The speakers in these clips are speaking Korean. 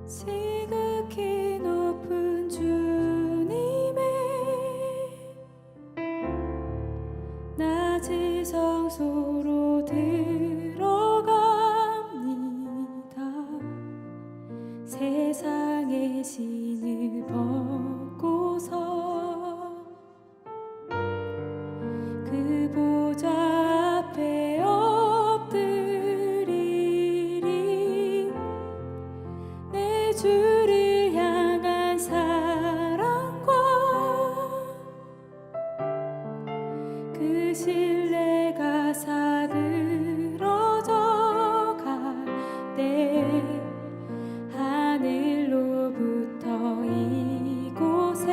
지극히 높은 주님의 낮은 성소로 들어갑니다. 세상의 신을 벗고서 그 보좌 앞에 엎드리리. 내 주를 향한 사랑과 그 신뢰가 사그러져 갈 때 하늘로부터 이곳에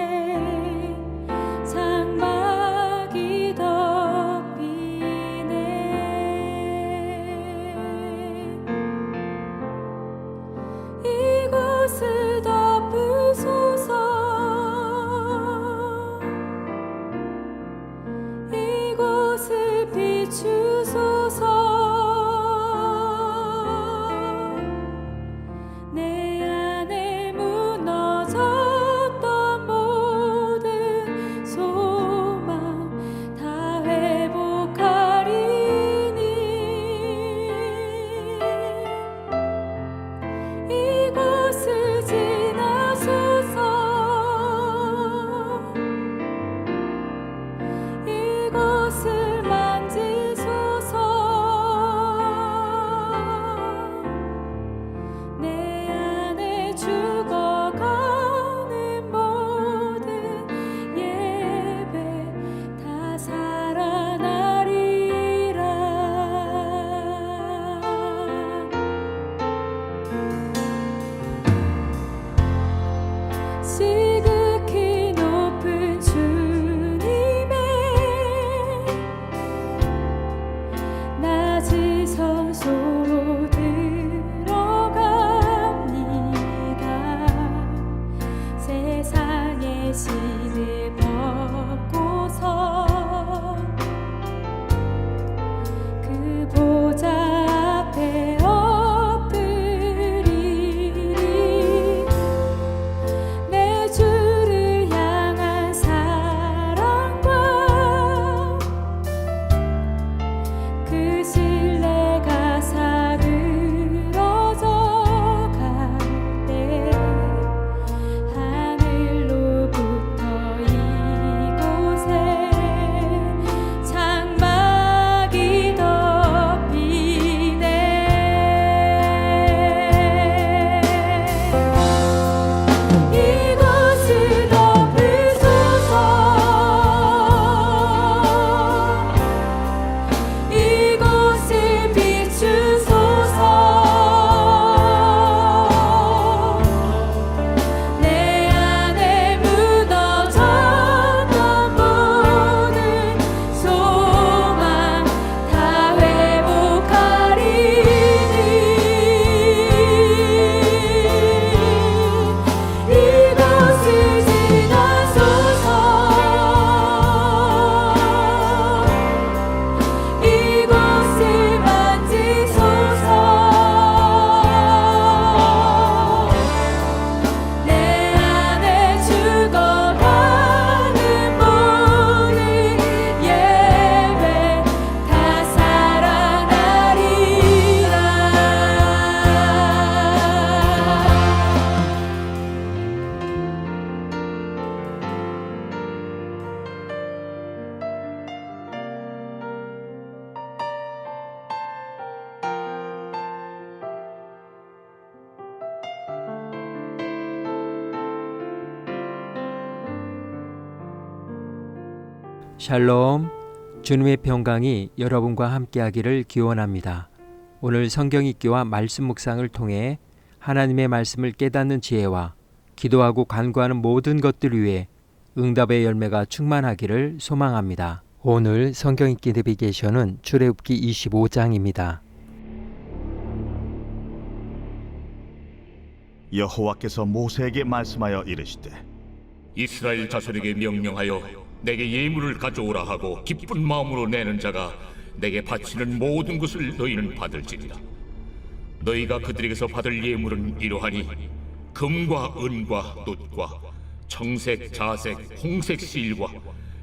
장막이 덮이네. 이곳을 덮으소서. 이곳을 비추소서. 내 안에 무너졌던 모든 소망 다 회복하리니. 이곳을 지나소서. 이곳을 만지소서. 내 안에 죽어가는 모든 예배 다 살아나리라. 지극히 높은 주님의 낮은 성소로 들어갑니다. 세상의 신을 벗고서 그 보좌 앞에 엎드리리. 내 주를 향한 사랑과 그 신뢰가 사그러져 갈 때 하늘로부터 이곳에 장막이 덮이네. 이곳을 덮으소서. 이곳을 비추소서. 내 안에 무너졌던 모든 소망 다 회복하리니. 이곳을 지나소서. 이곳을 만지소서. 내 안에 죽어가는 모든 예배 다 살아나리라. 샬롬, 주님의 평강이 여러분과 함께하기를 기원합니다. 오늘 성경 읽기와 말씀 묵상을 통해 하나님의 말씀을 깨닫는 지혜와 기도하고 간구하는 모든 것들 위해 응답의 열매가 충만하기를 소망합니다. 오늘 성경 읽기 내비게이션은 출애굽기 25장입니다. 여호와께서 모세에게 말씀하여 이르시되 이스라엘 자손에게 명령하여 내게 예물을 가져오라 하고 기쁜 마음으로 내는 자가 내게 바치는 모든 것을 너희는 받을지니라. 너희가 그들에게서 받을 예물은 이러하니 금과 은과 놋과 청색, 자색, 홍색 실과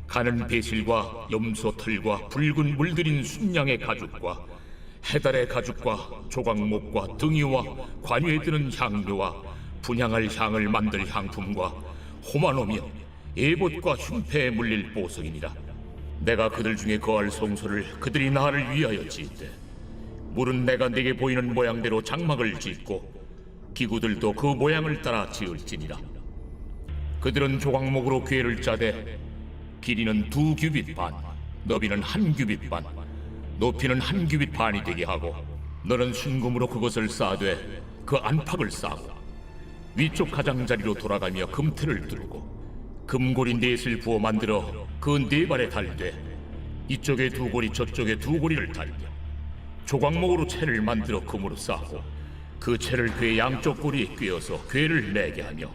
가는 배실과 염소 털과 붉은 물들인 순양의 가죽과 해달의 가죽과 조각목과 등이와 관유에 드는 향료와 분향할 향을 만들 향품과 호마노며 에봇과 흉패에 물릴 보석이니라. 내가 그들 중에 거할 성소를 그들이 나를 위하여 짓되 물은 내가 네게 보이는 모양대로 장막을 짓고 기구들도 그 모양을 따라 지을지니라. 그들은 조각목으로 궤를 짜되 길이는 2규빗 반, 너비는 1규빗 반, 높이는 1규빗 반이 되게 하고 너는 순금으로 그것을 싸되 그 안팎을 싸고 위쪽 가장자리로 돌아가며 금틀을 두르고 금고리 넷을 부어 만들어 그 네 발에 달되 이쪽에 2고리 저쪽에 2고리를 달며 조각목으로 채를 만들어 금으로 싸고 그 채를 궤 양쪽 고리에 꿰어서 궤를 내게 하며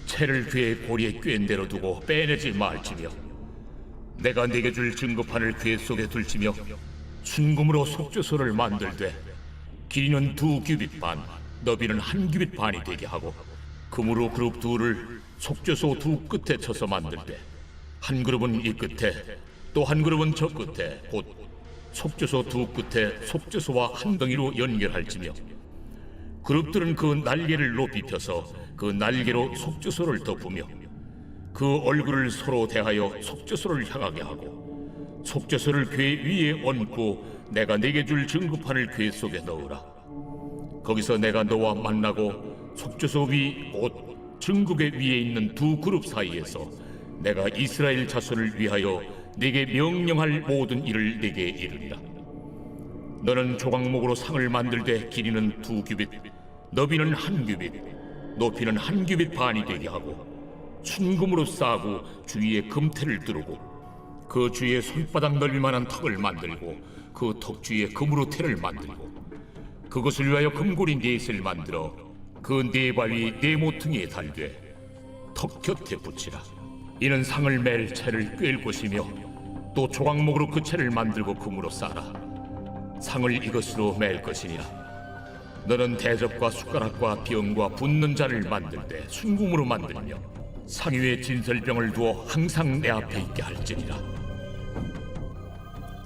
채를 궤 고리에 꿰은 대로 두고 빼내지 말지며 내가 네게 줄 증거판을 궤 속에 둘지며 순금으로 속죄소를 만들되 길이는 2규빗 반, 너비는 1규빗 반이 되게 하고 금으로 그룹 둘을 속죄소 2 끝에 쳐서 만들되 한 그룹은 이 끝에 또 한 그룹은 저 끝에 곧 속죄소 2 끝에 속죄소와 한 덩이로 연결할지며 그룹들은 그 날개를 높이 펴서 그 날개로 속죄소를 덮으며 그 얼굴을 서로 대하여 속죄소를 향하게 하고 속죄소를 궤 위에 얹고 내가 네게 줄 증거판을 궤 속에 넣으라. 거기서 내가 너와 만나고 속죄소 위 곧 증거궤 위에 있는 2 그룹 사이에서 내가 이스라엘 자손을 위하여 네게 명령할 모든 일을 네게 이르리라. 너는 조각목으로 상을 만들되 길이는 2규빗, 너비는 1규빗, 높이는 1규빗 반이 되게 하고 순금으로 싸고 주위에 금태를 두르고 그 주위에 손바닥 넓이만한 턱을 만들고 그 턱 주위에 금으로 태를 만들고 그것을 위하여 금고리 넷을 만들어 그 네 발이 네 모퉁이에 달되 턱 곁에 붙이라. 이는 상을 맬 채를 꿰을 것이며 또 조각목으로 그 채를 만들고 금으로 싸라. 상을 이것으로 맬 것이니라. 너는 대접과 숟가락과 병과 붓는 잔을 만들되 순금으로 만들며 상 위에 진설병을 두어 항상 내 앞에 있게 할지니라.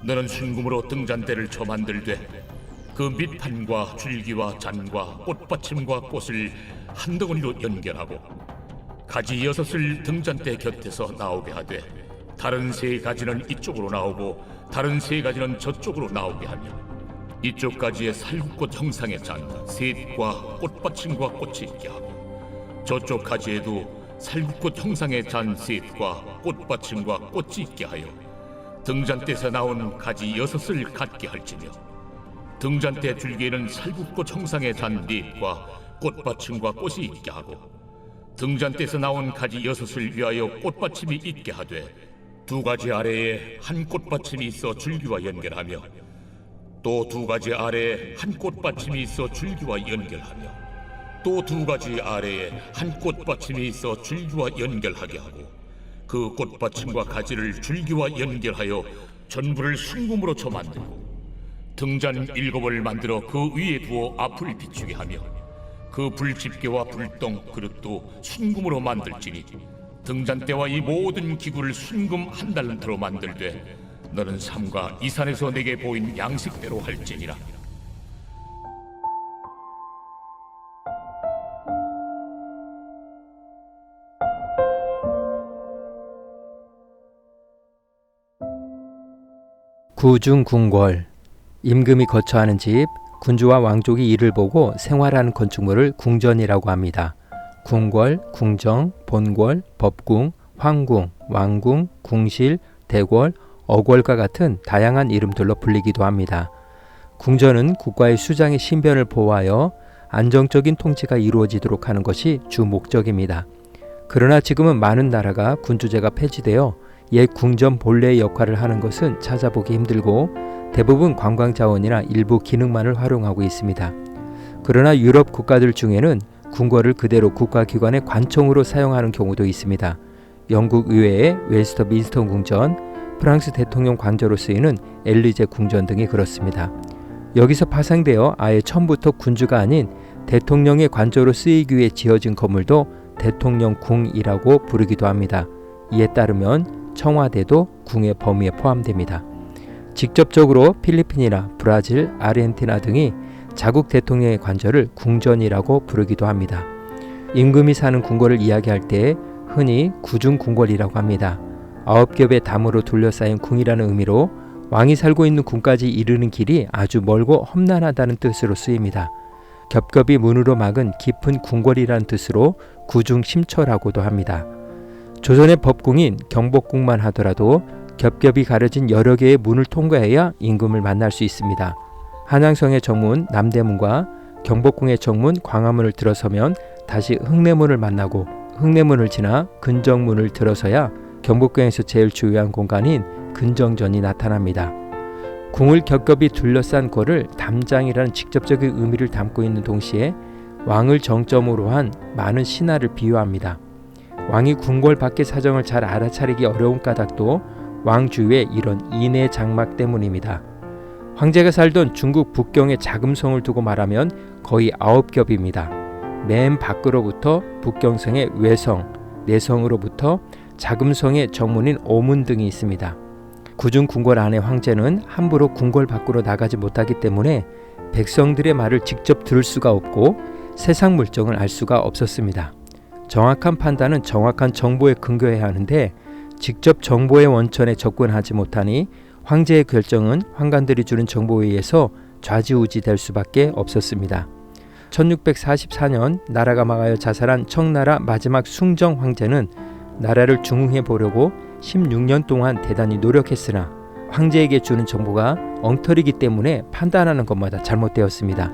너는 순금으로 등잔대를 쳐 만들되 그 밑판과 줄기와 잔과 꽃받침과 꽃을 한 덩어리로 연결하고 가지 6을 등잔대 곁에서 나오게 하되 다른 3가지는 이쪽으로 나오고 다른 3가지는 저쪽으로 나오게 하며 이쪽 가지에 살구꽃 형상의 잔 셋과 꽃받침과 꽃이 있게 하고 저쪽 가지에도 살구꽃 형상의 잔 셋과 꽃받침과 꽃이 있게 하여 등잔대에서 나온 가지 6을 갖게 할지며 등잔대 줄기에는 살구꽃 형상의 잔 넷과 꽃받침과 꽃이 있게 하고 등잔대에서 나온 가지 6을 위하여 꽃받침이 있게 하되 2가지 아래에 한 꽃받침이 있어 줄기와 연결하며 또 2가지 아래에 한 꽃받침이 있어 줄기와 연결하며 또 2가지 아래에 한 꽃받침이 있어 줄기와 연결하게 하고 그 꽃받침과 가지를 줄기와 연결하여 전부를 순금으로 쳐 만들고 등잔 7을 만들어 그 위에 두어 앞을 비추게 하며 그 불집게와 불똥 그릇도 순금으로 만들지니 등잔대와 이 모든 기구를 순금 1달란트로 만들되 너는 삼가 이 산에서 내게 보인 양식대로 할지니라. 구중궁궐, 임금이 거처하는 집, 군주와 왕족이 이를 보고 생활하는 건축물을 궁전이라고 합니다. 궁궐, 궁정, 본궐, 법궁, 황궁, 왕궁, 궁실, 대궐, 어궐과 같은 다양한 이름들로 불리기도 합니다. 궁전은 국가의 수장의 신변을 보호하여 안정적인 통치가 이루어지도록 하는 것이 주 목적입니다. 그러나 지금은 많은 나라가 군주제가 폐지되어 옛 궁전 본래의 역할을 하는 것은 찾아보기 힘들고 대부분 관광자원이나 일부 기능만을 활용하고 있습니다. 그러나 유럽 국가들 중에는 궁궐을 그대로 국가기관의 관청으로 사용하는 경우도 있습니다. 영국 의회의 웨스터민스터 궁전, 프랑스 대통령 관저로 쓰이는 엘리제 궁전 등이 그렇습니다. 여기서 파생되어 아예 처음부터 군주가 아닌 대통령의 관저로 쓰이기 위해 지어진 건물도 대통령궁이라고 부르기도 합니다. 이에 따르면 청와대도 궁의 범위에 포함됩니다. 직접적으로 필리핀이나 브라질, 아르헨티나 등이 자국 대통령의 관저를 궁전이라고 부르기도 합니다. 임금이 사는 궁궐을 이야기할 때 흔히 구중궁궐이라고 합니다. 9겹의 담으로 둘러싸인 궁이라는 의미로 왕이 살고 있는 궁까지 이르는 길이 아주 멀고 험난하다는 뜻으로 쓰입니다. 겹겹이 문으로 막은 깊은 궁궐이라는 뜻으로 구중심처라고도 합니다. 조선의 법궁인 경복궁만 하더라도 겹겹이 가려진 여러 개의 문을 통과해야 임금을 만날 수 있습니다. 한양성의 정문 남대문과 경복궁의 정문 광화문을 들어서면 다시 흥내문을 만나고 흥내문을 지나 근정문을 들어서야 경복궁에서 제일 주요한 공간인 근정전이 나타납니다. 궁을 겹겹이 둘러싼 꼴을 담장이라는 직접적인 의미를 담고 있는 동시에 왕을 정점으로 한 많은 신하를 비유합니다. 왕이 궁궐 밖의 사정을 잘 알아차리기 어려운 까닭도 왕 주위의 이런 인해 장막 때문입니다. 황제가 살던 중국 북경의 자금성을 두고 말하면 거의 9겹입니다. 맨 밖으로부터 북경성의 외성, 내성으로부터 자금성의 정문인 오문 등이 있습니다. 구중궁궐 안의 황제는 함부로 궁궐 밖으로 나가지 못하기 때문에 백성들의 말을 직접 들을 수가 없고 세상 물정을 알 수가 없었습니다. 정확한 판단은 정확한 정보에 근거해야 하는데 직접 정보의 원천에 접근하지 못하니 황제의 결정은 황관들이 주는 정보에 의해서 좌지우지 될 수밖에 없었습니다. 1644년 나라가 망하여 자살한 청나라 마지막 숭정 황제는 나라를 중흥해 보려고 16년 동안 대단히 노력했으나 황제에게 주는 정보가 엉터리이기 때문에 판단하는 것마다 잘못되었습니다.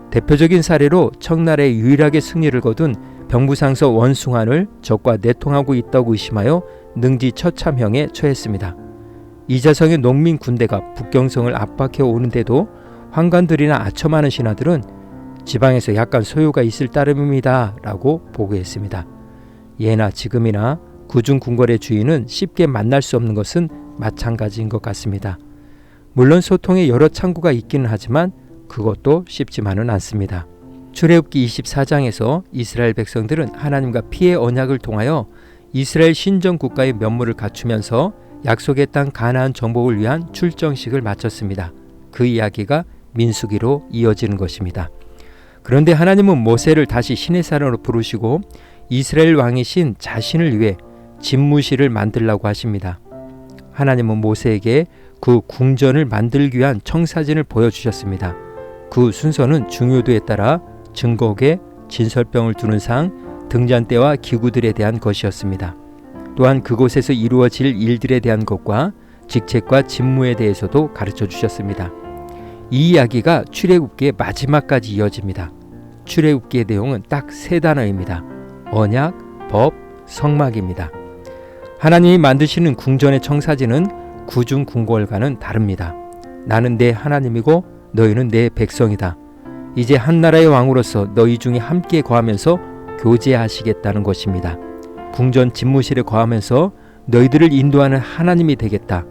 대표적인 사례로 청나라의 유일하게 승리를 거둔 병부상서 원숭안을 적과 내통하고 있다고 의심하여 능지 처참형에 처했습니다. 이자성의 농민 군대가 북경성을 압박해 오는데도 황관들이나 아첨하는 신하들은 지방에서 약간 소요가 있을 따름입니다 라고 보고했습니다. 예나 지금이나 구중궁궐의 주인은 쉽게 만날 수 없는 것은 마찬가지인 것 같습니다. 물론 소통에 여러 창구가 있기는 하지만 그것도 쉽지만은 않습니다. 출애굽기 24장에서 이스라엘 백성들은 하나님과 피의 언약을 통하여 이스라엘 신정 국가의 면모를 갖추면서 약속의 땅 가나안 정복을 위한 출정식을 마쳤습니다. 그 이야기가 민수기로 이어지는 것입니다. 그런데 하나님은 모세를 다시 시내산으로 부르시고 이스라엘 왕이신 자신을 위해 집무실을 만들라고 하십니다. 하나님은 모세에게 그 궁전을 만들기 위한 청사진을 보여주셨습니다. 그 순서는 중요도에 따라 증거계, 진설병을 두는 상, 등잔대와 기구들에 대한 것이었습니다. 또한 그곳에서 이루어질 일들에 대한 것과 직책과 직무에 대해서도 가르쳐 주셨습니다. 이 이야기가 출애굽기의 마지막까지 이어집니다. 출애굽기의 내용은 딱 3단어입니다. 언약, 법, 성막입니다. 하나님이 만드시는 궁전의 청사진은 구중궁궐과는 다릅니다. 나는 내 하나님이고 너희는 내 백성이다. 이제 한 나라의 왕으로서 너희 중에 함께 거하면서 교제하시겠다는 것입니다. 궁전 집무실에 거하면서 너희들을 인도하는 하나님이 되겠다.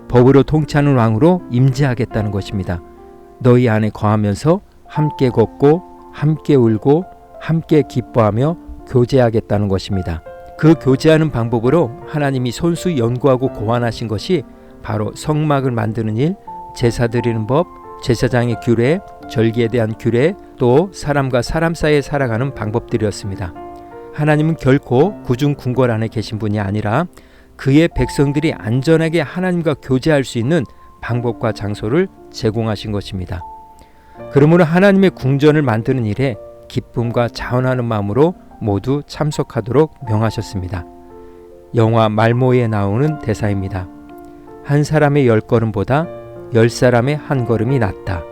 법으로 통치하는 왕으로 임재하겠다는 것입니다. 너희 안에 거하면서 함께 걷고 함께 울고 함께 기뻐하며 교제하겠다는 것입니다. 그 교제하는 방법으로 하나님이 손수 연구하고 고안하신 것이 바로 성막을 만드는 일, 제사 드리는 법, 제사장의 규례, 절기에 대한 규례, 또 사람과 사람 사이에 살아가는 방법들이었습니다. 하나님은 결코 구중궁궐 안에 계신 분이 아니라 그의 백성들이 안전하게 하나님과 교제할 수 있는 방법과 장소를 제공하신 것입니다. 그러므로 하나님의 궁전을 만드는 일에 기쁨과 자원하는 마음으로 모두 참석하도록 명하셨습니다. 영화 말모에 나오는 대사입니다. 한 사람의 10걸음보다 10사람의 한 걸음이 낫다.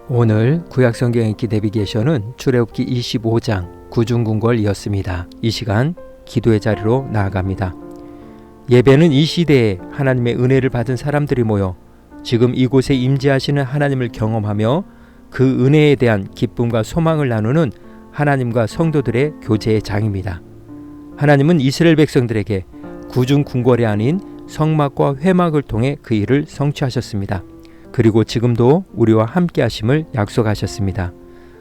오늘 구약성경 읽기 내비게이션은 출애굽기 25장 구중궁궐이었습니다. 이 시간 기도의 자리로 나아갑니다. 예배는 이 시대에 하나님의 은혜를 받은 사람들이 모여 지금 이곳에 임재하시는 하나님을 경험하며 그 은혜에 대한 기쁨과 소망을 나누는 하나님과 성도들의 교제의 장입니다. 하나님은 이스라엘 백성들에게 구중궁궐이 아닌 성막과 회막을 통해 그 일을 성취하셨습니다. 그리고 지금도 우리와 함께 하심을 약속하셨습니다.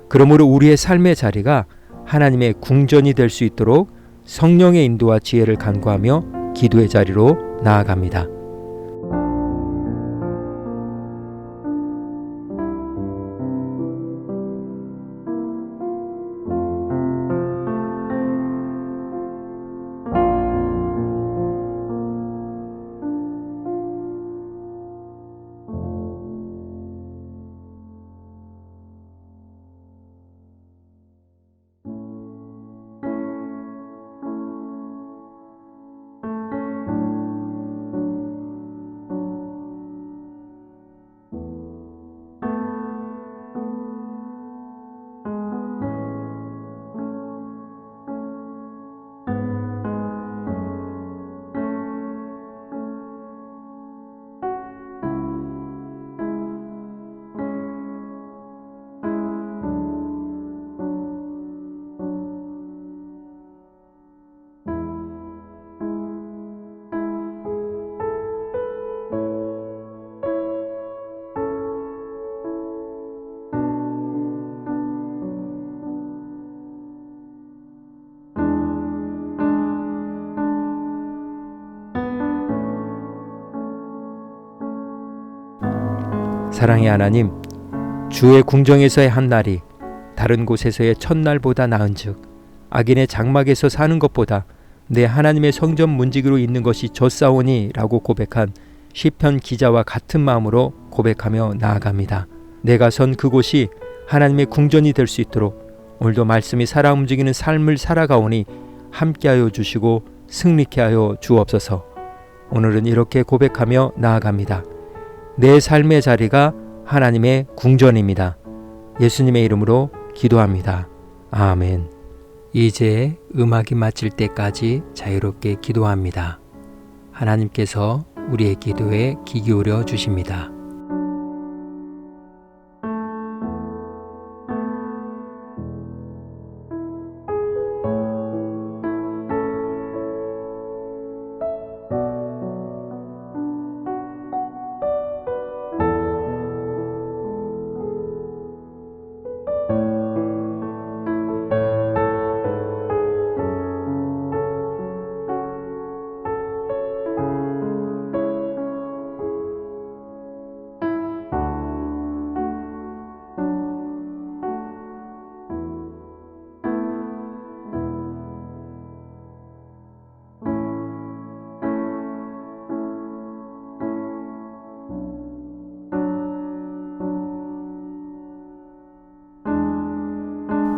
그러므로 우리의 삶의 자리가 하나님의 궁전이 될 수 있도록 성령의 인도와 지혜를 간구하며 기도의 자리로 나아갑니다. 사랑의 하나님, 주의 궁정에서의 한 날이 다른 곳에서의 첫날보다 나은즉 악인의 장막에서 사는 것보다 내 하나님의 성전 문지기로 있는 것이 좋사오니 라고 고백한 시편 기자와 같은 마음으로 고백하며 나아갑니다. 내가 선 그곳이 하나님의 궁전이 될 수 있도록 오늘도 말씀이 살아 움직이는 삶을 살아가오니 함께하여 주시고 승리케 하여 주옵소서. 오늘은 이렇게 고백하며 나아갑니다. 내 삶의 자리가 하나님의 궁전입니다. 예수님의 이름으로 기도합니다. 아멘. 이제 음악이 마칠 때까지 자유롭게 기도합니다. 하나님께서 우리의 기도에 귀 기울여 주십니다.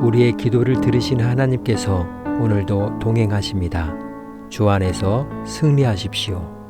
우리의 기도를 들으신 하나님께서 오늘도 동행하십니다. 주 안에서 승리하십시오.